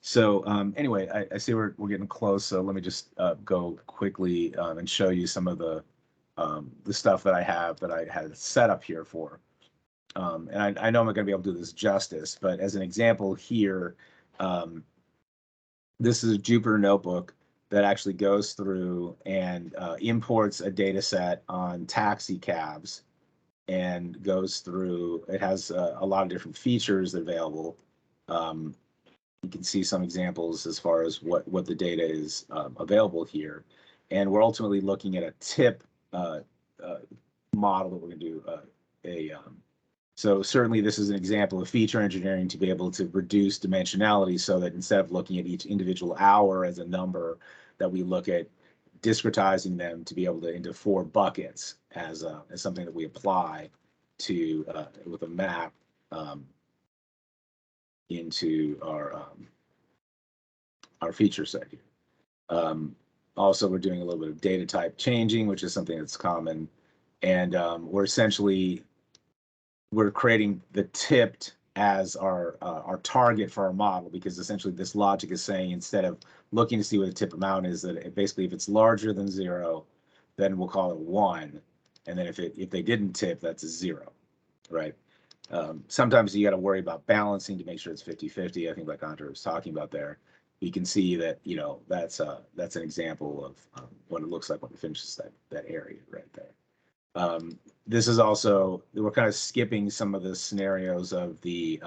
So anyway, I see we're getting close, so let me just go quickly and show you some of the stuff that I had set up here for. And I know I'm not going to be able to do this justice, but as an example here, this is a Jupyter notebook that actually goes through and imports a data set on taxi cabs and goes through. It has a lot of different features available. You can see some examples as far as what the data is available here. And we're ultimately looking at a tip model that we're going to do so certainly this is an example of feature engineering to be able to reduce dimensionality, so that instead of looking at each individual hour as a number, that we look at discretizing them to be able to into 4 buckets as something that we apply to with a map into our feature set here. Also, we're doing a little bit of data type changing, which is something that's common, and we're creating the tipped as our target for our model, because essentially this logic is saying, instead of looking to see what the tip amount is, that if it's larger than 0, then we'll call it 1, and then if they didn't tip, that's a 0, right? Sometimes you got to worry about balancing to make sure it's 50-50. I think like Andre was talking about there. You can see that that's an example of what it looks like when it finishes that area right there. This is also, we're kind of skipping some of the scenarios of the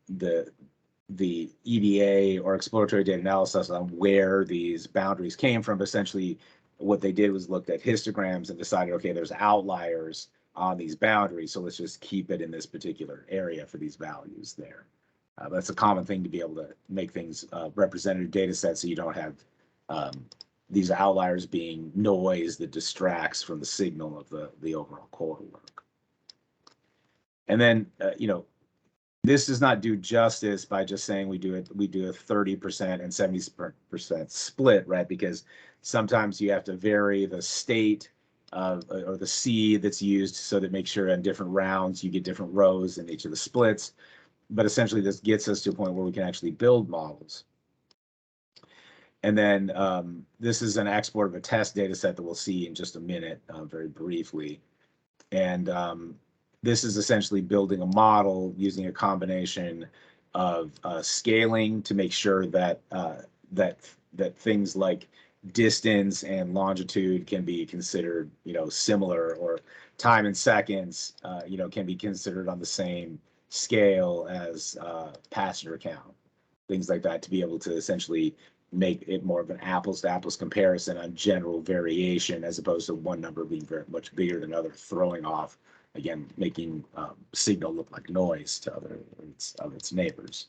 the EDA or exploratory data analysis on where these boundaries came from. Essentially, what they did was looked at histograms and decided, okay, there's outliers on these boundaries, so let's just keep it in this particular area for these values there. That's a common thing to be able to make things representative data sets, so you don't have these outliers being noise that distracts from the signal of the overall core work. And then, this does not do justice by just saying we do a 30% and 70% split, right? Because sometimes you have to vary the state or the seed that's used, so that makes sure in different rounds you get different rows in each of the splits. But essentially, this gets us to a point where we can actually build models. And then this is an export of a test data set that we'll see in just a minute, very briefly. And this is essentially building a model using a combination of scaling to make sure that that things like distance and longitude can be considered, similar, or time in seconds, can be considered on the same scale as passenger count, things like that, to be able to essentially make it more of an apples to apples comparison on general variation, as opposed to one number being very much bigger than another, throwing off, again, making signal look like noise to its neighbors.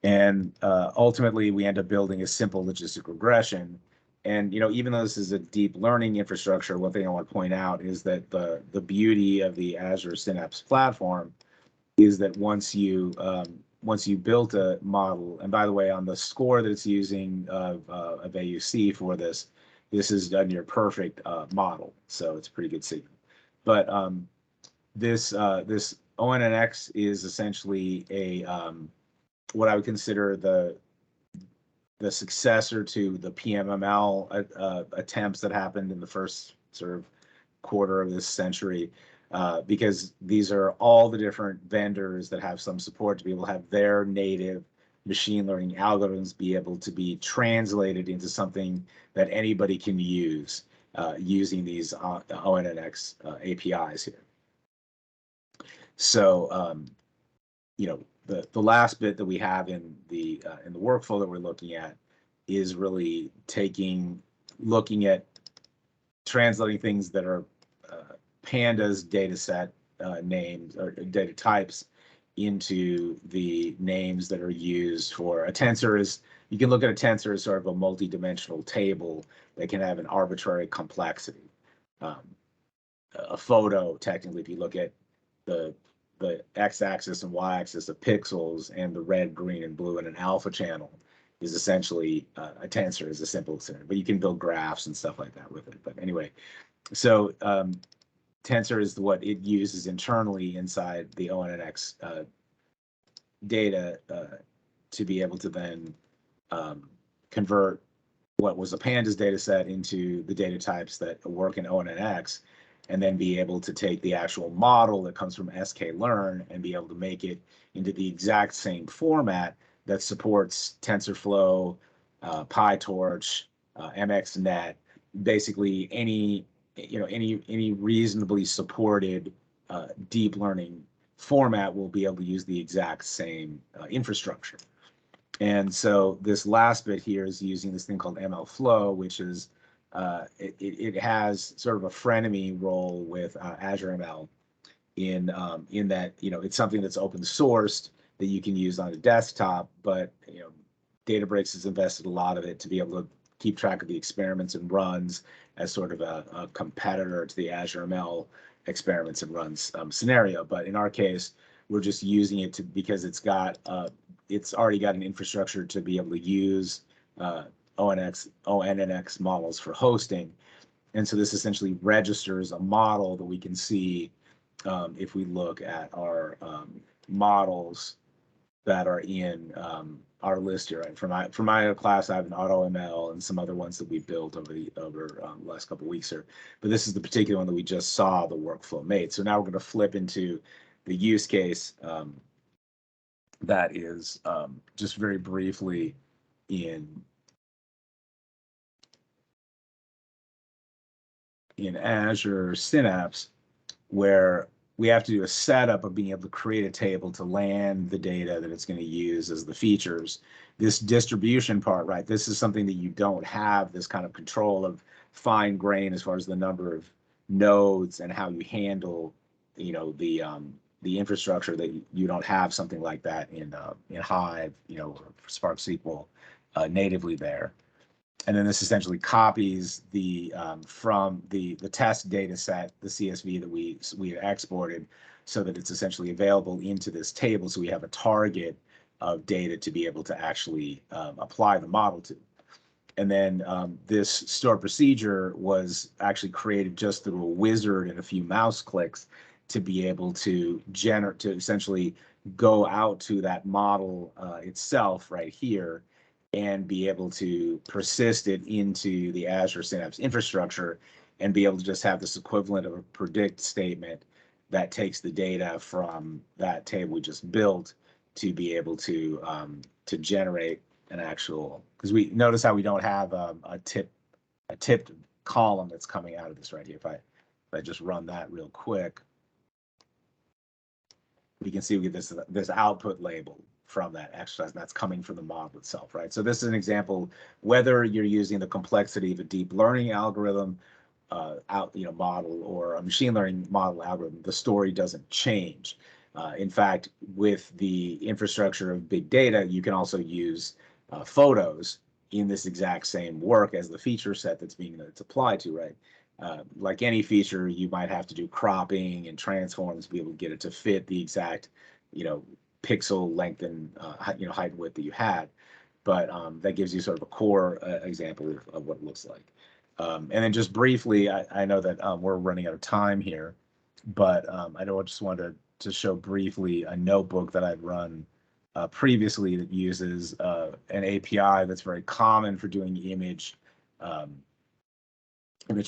And ultimately, we end up building a simple logistic regression. And even though this is a deep learning infrastructure, one thing I want to point out is that the beauty of the Azure Synapse platform is that once you built a model, and by the way, on the score that it's using of AUC for this is a near perfect model, so it's a pretty good signal. But this ONNX is essentially a what I would consider the successor to the PMML attempts that happened in the first sort of quarter of this century, because these are all the different vendors that have some support to be able to have their native machine learning algorithms be able to be translated into something that anybody can use using these ONNX APIs here. So, the last bit that we have in the workflow that we're looking at is really looking at translating things that are pandas data set names or data types into the names that are used for a tensor. You can look at a tensor as sort of a multi-dimensional table that can have an arbitrary complexity. A photo, technically, if you look at the x-axis and y-axis of pixels and the red, green, and blue in an alpha channel, is essentially a tensor, is a simple tensor. But you can build graphs and stuff like that with it. But anyway, so tensor is what it uses internally inside the ONNX data to be able to then convert what was a pandas data set into the data types that work in ONNX, and then be able to take the actual model that comes from sklearn and be able to make it into the exact same format that supports TensorFlow, PyTorch, MXNet, basically any reasonably supported deep learning format will be able to use the exact same infrastructure. And so this last bit here is using this thing called MLflow, which is it has sort of a frenemy role with Azure ML in that it's something that's open sourced that you can use on a desktop, but Databricks has invested a lot of it to be able to keep track of the experiments and runs as sort of a competitor to the Azure ML experiments and runs scenario. But in our case, we're just using it because it's already got an infrastructure to be able to use ONNX models for hosting. And so this essentially registers a model that we can see if we look at our models that are in our list here. Right? For my class, I have an AutoML and some other ones that we built over the last couple of weeks here. But this is the particular one that we just saw the workflow made. So now we're going to flip into the use case that is just very briefly in Azure Synapse, where we have to do a setup of being able to create a table to land the data that it's going to use as the features. This distribution part, right? This is something that you don't have this kind of control of fine grain as far as the number of nodes and how you handle, you know, the infrastructure that you don't have something like that in Hive, you know, or Spark SQL natively there. And then this essentially copies the from the test data set, the CSV that we exported, so that it's essentially available into this table. So we have a target of data to be able to actually apply the model to. And then this store procedure was actually created just through a wizard and a few mouse clicks to be able to generate, to essentially go out to that model itself right here and be able to persist it into the Azure Synapse infrastructure and be able to just have this equivalent of a predict statement that takes the data from that table we just built to be able to generate an actual, because we notice how we don't have a tipped column that's coming out of this right here. If I just run that real quick, we can see we get this output label from that exercise, and that's coming from the model itself, right? So this is an example, whether you're using the complexity of a deep learning algorithm, model, or a machine learning model algorithm, the story doesn't change. In fact, with the infrastructure of big data, you can also use photos in this exact same work as the feature set that's applied to, right? Like any feature, you might have to do cropping and transforms to be able to get it to fit the exact, pixel length and height and width that you had. But that gives you sort of a core example of what it looks like. And then just briefly, I know that we're running out of time here, but I just wanted to show briefly a notebook that I'd run previously that uses an API that's very common for doing image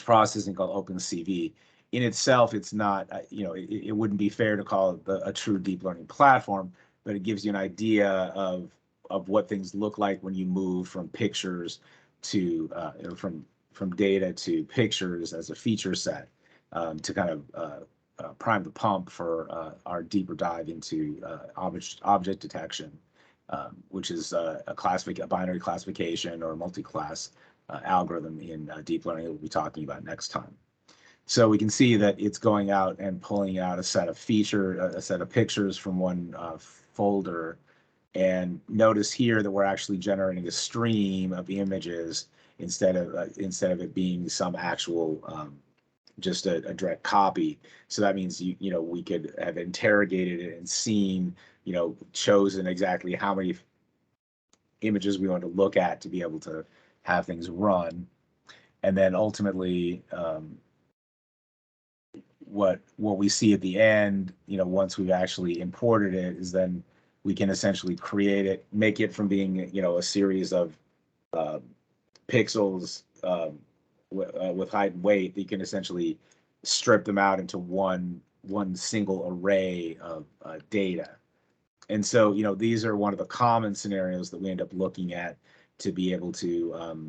processing called Opencv. In itself, it's not, it wouldn't be fair to call it a true deep learning platform, but it gives you an idea of what things look like when you move from pictures to from data to pictures as a feature set, to kind of prime the pump for our deeper dive into object detection, which is a binary classification or multi-class algorithm in deep learning that we'll be talking about next time. So we can see that it's going out and pulling out a set of pictures from one folder. And notice here that we're actually generating a stream of images instead of it being some actual just a direct copy. So that means we could have interrogated it and seen, chosen exactly how many images we want to look at to be able to have things run. And then ultimately, what we see at the end, once we've actually imported it, is then we can essentially create it, make it from being, a series of pixels with height and weight, that you can essentially strip them out into one single array of data. And so, these are one of the common scenarios that we end up looking at to be able to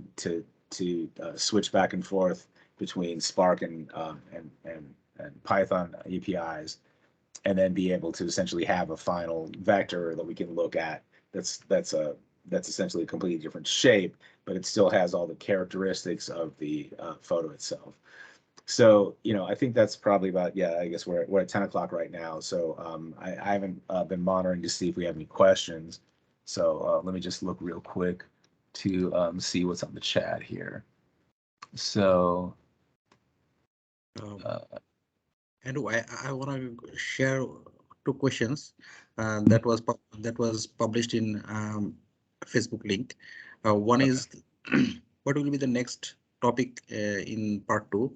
switch back and forth between Spark and Python APIs, and then be able to essentially have a final vector that we can look at that's essentially a completely different shape, but it still has all the characteristics of the photo itself. So, I think that's probably about, I guess we're at 10 o'clock right now. So I haven't been monitoring to see if we have any questions. So let me just look real quick to see what's on the chat here. So Andrew, I want to share two questions that was published in Facebook link. One is what will be the next topic in part 2?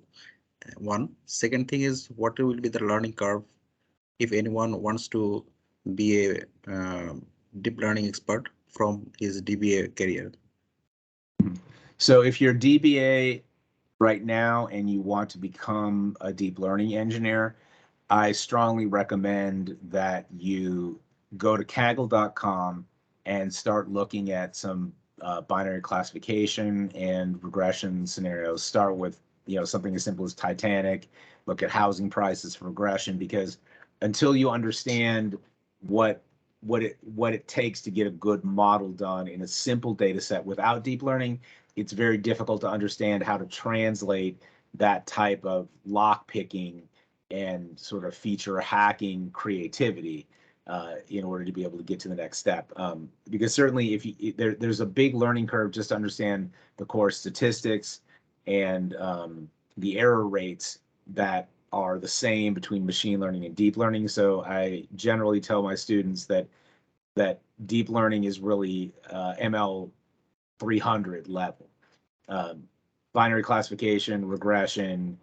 One. Second thing is, what will be the learning curve if anyone wants to be a deep learning expert from his DBA career? So if you're DBA right now and you want to become a deep learning engineer, I strongly recommend that you go to Kaggle.com and start looking at some binary classification and regression scenarios. Start with something as simple as Titanic. Look at housing prices for regression, because until you understand what it takes to get a good model done in a simple data set without deep learning, it's very difficult to understand how to translate that type of lock picking and sort of feature hacking creativity in order to be able to get to the next step. Because certainly if you, there's a big learning curve just to understand the core statistics and the error rates that are the same between machine learning and deep learning. So I generally tell my students that deep learning is really ML 300 level. Binary classification, regression,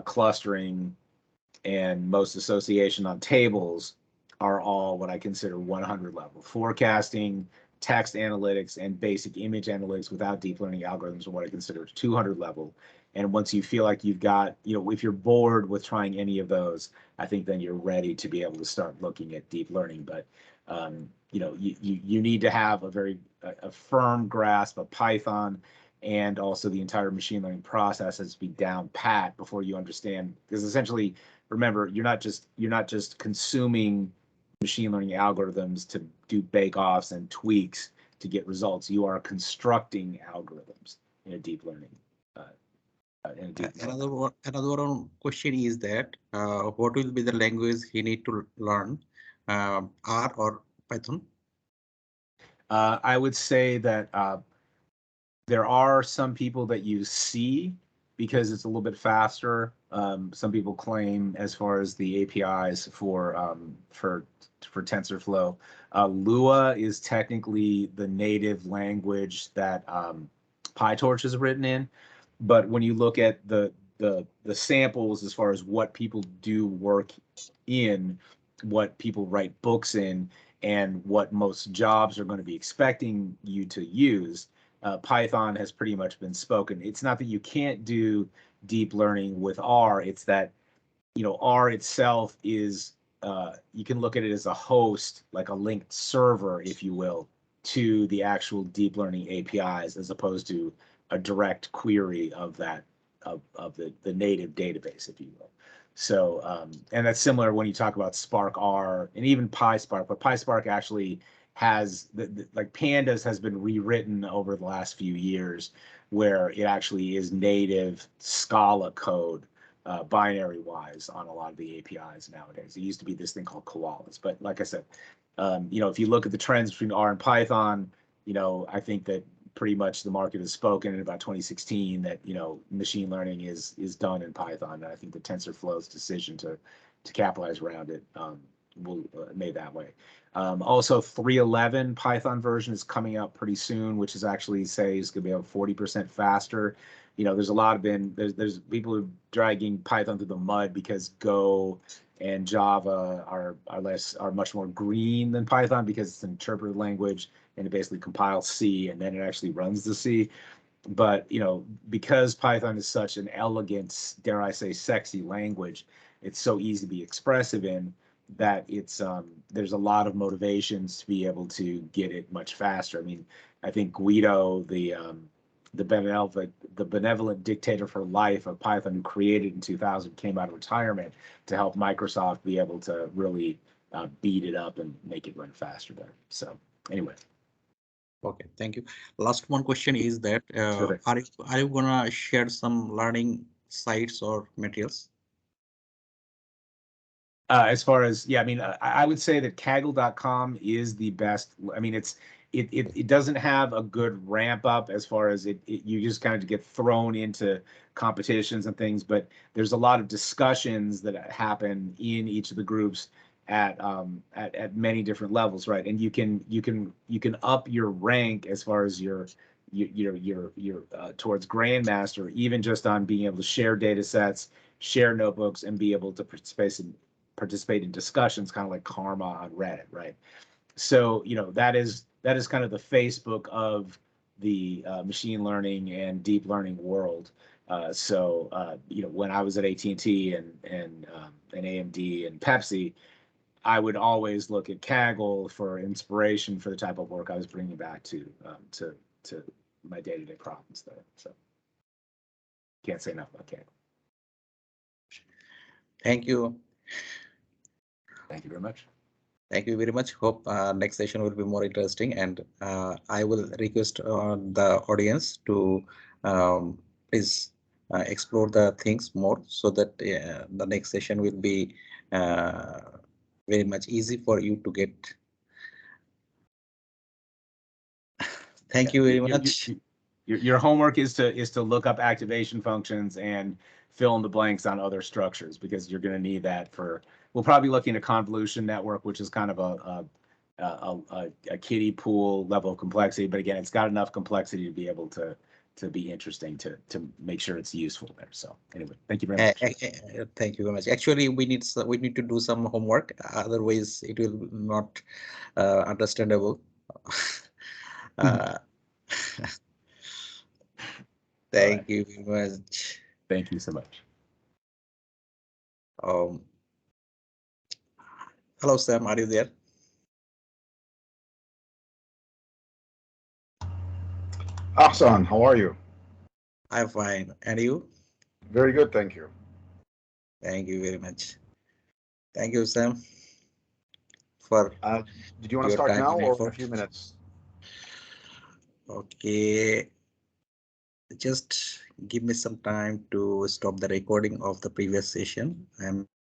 clustering, and most association on tables are all what I consider 100 level. Forecasting, text analytics, and basic image analytics without deep learning algorithms are what I consider 200 level. And once you feel like you've got, if you're bored with trying any of those, I think then you're ready to be able to start looking at deep learning. But you need to have a firm grasp of Python, and also the entire machine learning process has to be down pat before you understand. Because essentially, remember, you're not just consuming machine learning algorithms to do bake-offs and tweaks to get results. You are constructing algorithms in a deep learning. Another one question is that what will be the language he need to learn, R or Python? I would say that there are some people that use C because it's a little bit faster. Some people claim, as far as the APIs for TensorFlow, Lua is technically the native language that PyTorch is written in. But when you look at the samples as far as what people do work in, what people write books in, and what most jobs are going to be expecting you to use, Python has pretty much been spoken. It's not that you can't do deep learning with R, it's that, R itself is, you can look at it as a host, like a linked server, if you will, to the actual deep learning APIs, as opposed to a direct query of that, of the native database, if you will. So, and that's similar when you talk about Spark R and even PySpark, but PySpark actually has, like Pandas has been rewritten over the last few years, where it actually is native Scala code, binary-wise, on a lot of the APIs nowadays. It used to be this thing called koalas, but like I said, if you look at the trends between R and Python, I think that pretty much the market has spoken in about 2016 that machine learning is done in Python, and I think the TensorFlow's decision to capitalize around it will made that way. Also, 3.11 Python version is coming out pretty soon, which is actually is going to be about 40% faster. There's a lot of there's people who are dragging Python through the mud because Go and Java are much more green than Python because it's an interpreted language and it basically compiles C and then it actually runs the C. But because Python is such an elegant, dare I say, sexy language, it's so easy to be expressive in that it's there's a lot of motivations to be able to get it much faster. I mean, I think Guido, the benevolent dictator for life of Python, who created in 2000, came out of retirement to help Microsoft be able to really beat it up and make it run faster there. So anyway. Okay, thank you. Last one question is that are you gonna share some learning sites or materials? As far as, yeah, I mean, I would say that Kaggle.com is the best. I mean, it doesn't have a good ramp up as far as you just kind of get thrown into competitions and things, but there's a lot of discussions that happen in each of the groups at many different levels, right? And you can up your rank as far as your towards Grandmaster, even just on being able to share data sets, share notebooks, and be able to participate in discussions, kind of like Karma on Reddit, right? So that is kind of the Facebook of the machine learning and deep learning world. When I was at AT&T and AMD and Pepsi, I would always look at Kaggle for inspiration for the type of work I was bringing back to my day-to-day problems there. So can't say enough about Kaggle. Thank you. Thank you very much. Thank you very much. Hope next session will be more interesting, and I will request the audience to please explore the things more so that the next session will be very much easy for you to get. Thank you very much. Your homework is to look up activation functions and fill in the blanks on other structures, because you're going to need that for. We'll probably be looking at convolution network, which is kind of a kiddie pool level of complexity, but again, it's got enough complexity to be able to be interesting to make sure it's useful there. So anyway, thank you very much. Thank you very much. Actually, we need to do some homework. Otherwise, it will not understandable. Thank you very much. Thank you so much. Hello, Sam. Are you there? Ahsan, how are you? I'm fine. And you? Very good, thank you. Thank you very much. Thank you, Sam. For did you want to start now or in a few minutes? Okay. Just give me some time to stop the recording of the previous session. I'm